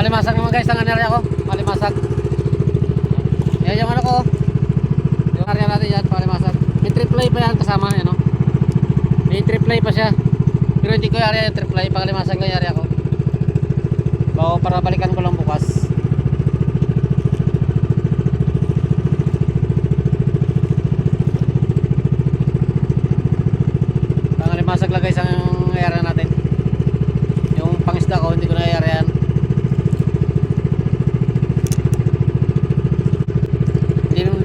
Malimasag naman guys ang area ko. Malimasag. Yan yung ano ko. Yung area natin yan, Malimasag. May triple A pa yan kasama, yan o. May triple A pa siya. Pero hindi ko yung area yung triple A. Malimasag lang yung area ko. Bago para balikan ko lang bukas. Malimasag lang guys ang area natin. Yung pangisda ko hindi ko na i-area yan.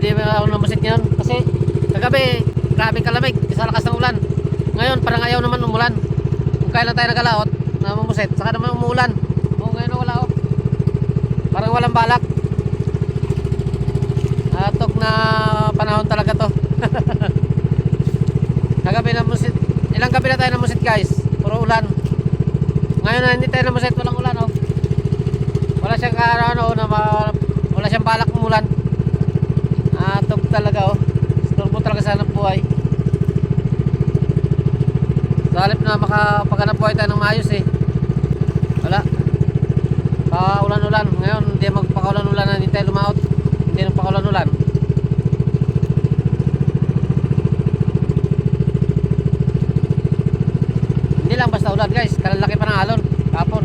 Hindi ako namusit ngayon kasi kagabi grabing kalamig, isa lakas ng ulan. Ngayon parang ayaw naman umulan. Kung kailan tayo nagalaot na mamusit, saka naman umuulan. Ngayon na wala parang walang balak. Atok na panahon talaga to. Kagabi namusit, ilang gabi na tayo namusit guys, puro ulan. Ngayon na hindi tayo namusit, walang ulan oh. Wala siyang wala siyang balak umulan. Atok talaga oh. Turbo talaga sana buhay. Sa halip na makapaghanap buhay tayo ng maayos eh. Wala. Paulan-ulan. Ngayon hindi magpakaulan-ulan na hindi tayo lumaot. Hindi nagpakaulan-ulan. Hindi lang basta ulan guys. Kalalaki pa ng alon. Kapon.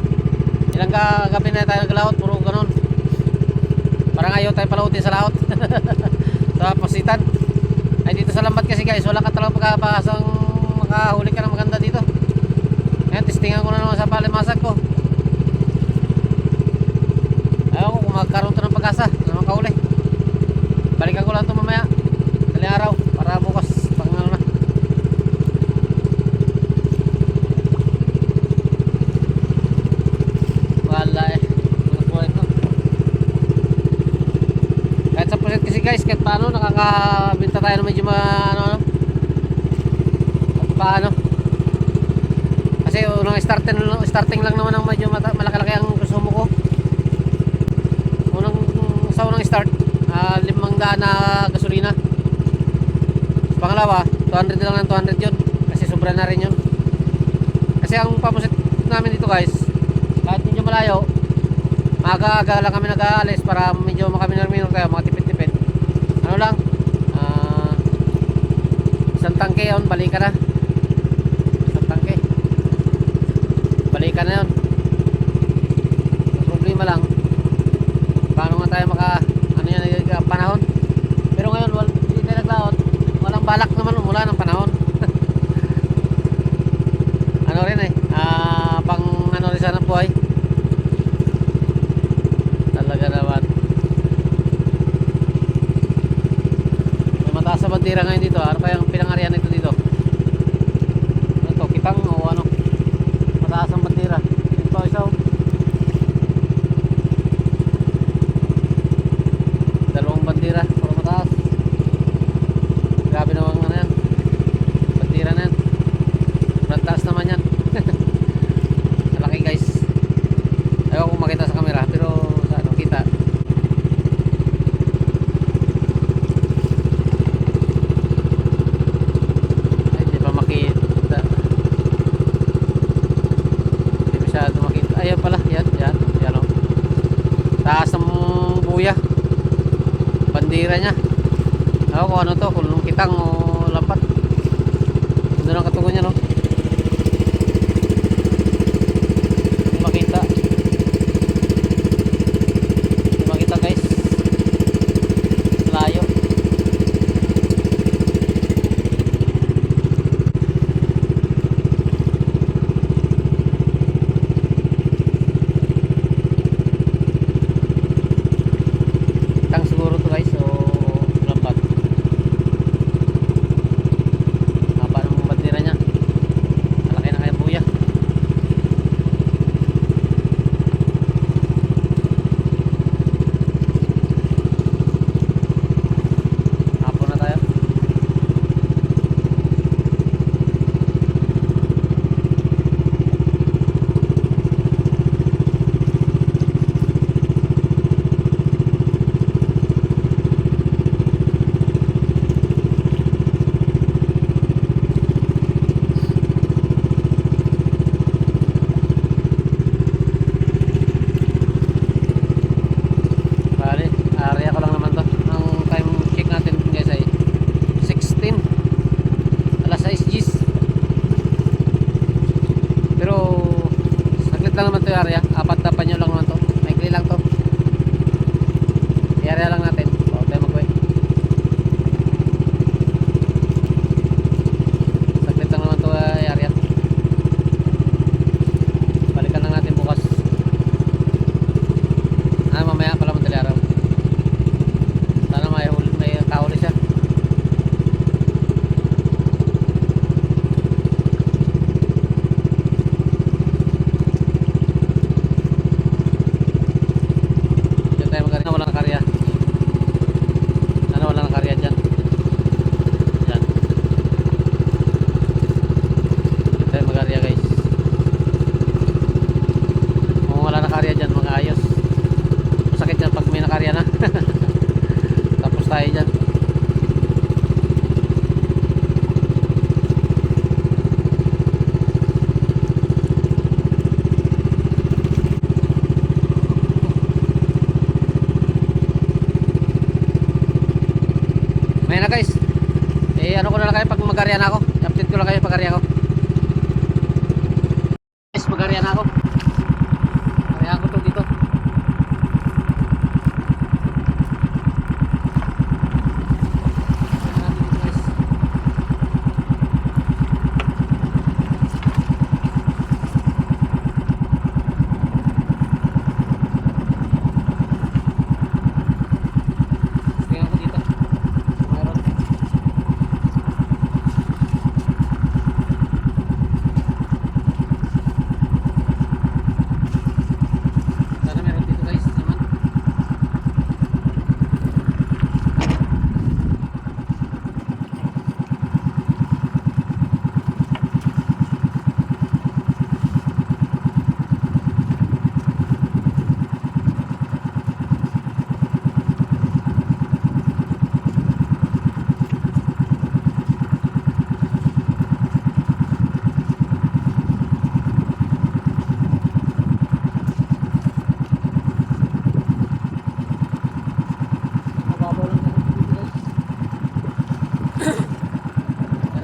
Ilang gabi na tayo naglaot. Puro ganun. Parang ayaw tayo palautin sa laot. Sa pasitan. Ay dito sa lambat kasi guys. Wala ka talagang pagkapasang makahuli ka ng maganda dito. Ngayon testingan ko na naman sa Malimasag ko. Ayaw ko kung magkaroon to ng pag-asa na makahuli. Balikan ko lang ito mamaya. Daling araw para bukas pang ano na. Wala eh. Kahit sa pusit kasi guys, kahit paano nakakabinta tayo na medyo ano paano. Kasi unang starting lang naman ang medyo malaki-laki ang konsumo ko. Sa unang start 500 na gasolina. Pangalawa 200 lang ng 200 yun kasi sobra na rin yun. Kasi ang pamusit namin dito guys, kahit medyo malayo, maaga-aga lang kami nag-aalis para medyo makaminar-minor kayo, mga tipid-tipid. Ano lang, isang tangke yun, balikan na. Isang tangke balikan na yun. Ang problema lang paano nga tayo panahon. Pero ngayon hindi tayo naglaot, walang balak naman umula ng panahon. Ano rin eh, pang ano rin sana buhay talaga naman. May mataas sa bandira ngayon dito. Ano kayang pinangarihan ito dito? Ito, kitang o ano, mataas ang bandira dito. Isa dalawang bandira para mataas. Grabe naman ano yan, bandira na yan. Sobrang taas naman yan. Malaki guys. Ayaw kong makita sa camera pero sa ano kita. Ay hindi pa makita. Hindi masyado makita. Ayan pala, yan o. Taas ng buya bandira niya. Ako kung ano to, kung kitang o lampat. Doon ang katugon niya no. Makita. Makita guys. Layo. Kitang siguro to guys. So lampat. ito yung area. Apat na panyo lang naman to. Maikli lang to. I-area lang natin. O, tayo mag-uwi. Saglit lang naman to area. Balikan lang natin bukas. Mamaya pala madali araw. Sana may kahuli siya. Walang karya. Walang karya dyan. Dyan. Dito tayo mag-karya guys. Kung wala na karya dyan, mga ayos. Masakit yan pag may nakarya na. Tapos tayo dyan. May na guys. Ano ko na lang kayo pag mag-arya na ako. I-update ko lang kayo pag arya ko. Guys, mag-arya na ako. Arya ko to dito.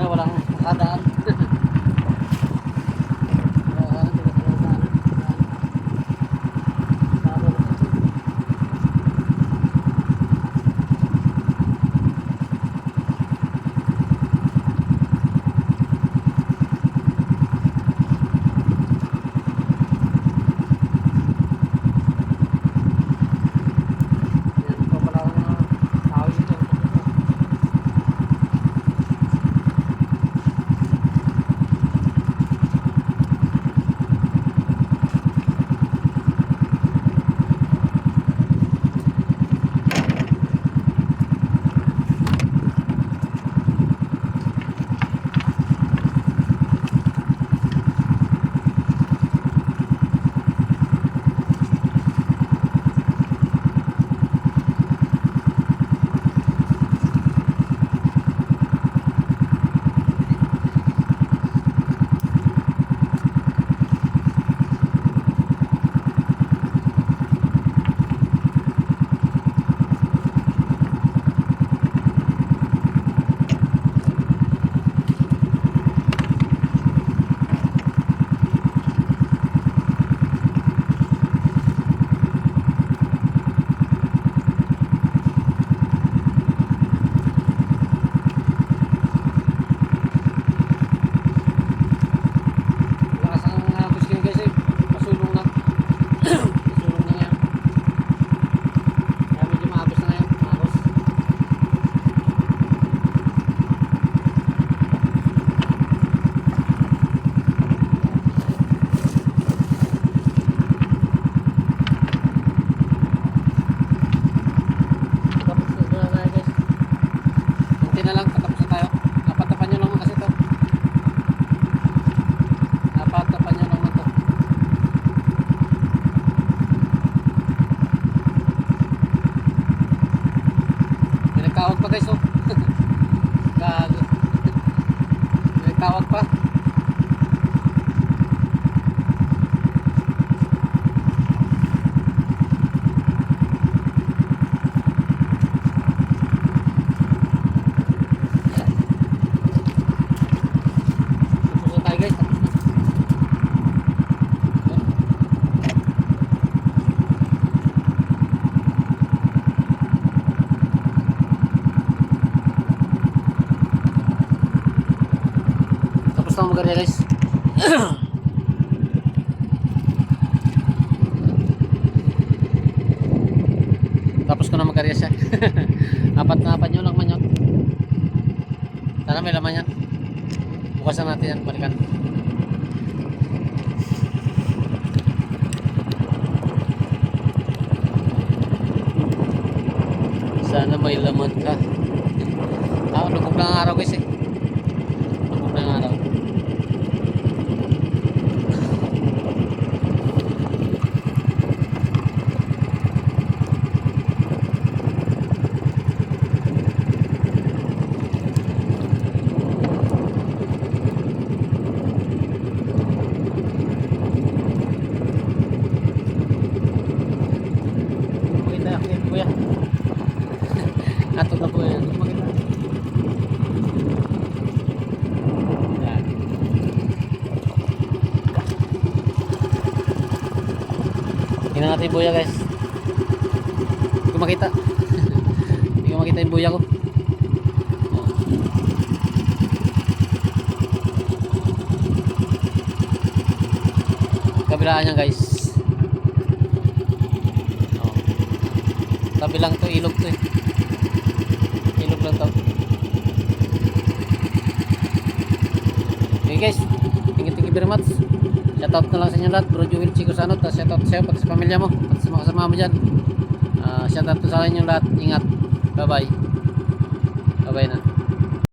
Walang makadaan. Tawag pa guys, oh. Gago. May tawag pa. Tapos na tayo guys. tapos na magarya guys. Tapos ko na magarya siya. Apat na panyo lang man yun. Sana may laman yan. Bukasan natin yan, balikan. Sana may laman ka. Lubog na ang araw guys eh. Lubog na ang araw. Makita yan kuya. Ato na po yan. Makita. Yan. Tingnan natin yung buya guys. Hindi ko makita. Hindi ko makita yung buya ko. Kabilaan niya guys. Tabi lang to, ilog to eh. Ilog lang to. Okay guys, thank you very much. Shoutout na lang sa inyo lahat, Bro Joel Chico Sanot. Shoutout sa iyo, pati sa pamilya mo, at sa mga kasama mo dyan. Shoutout sa inyo lahat, ingat. Bye bye. Bye bye na.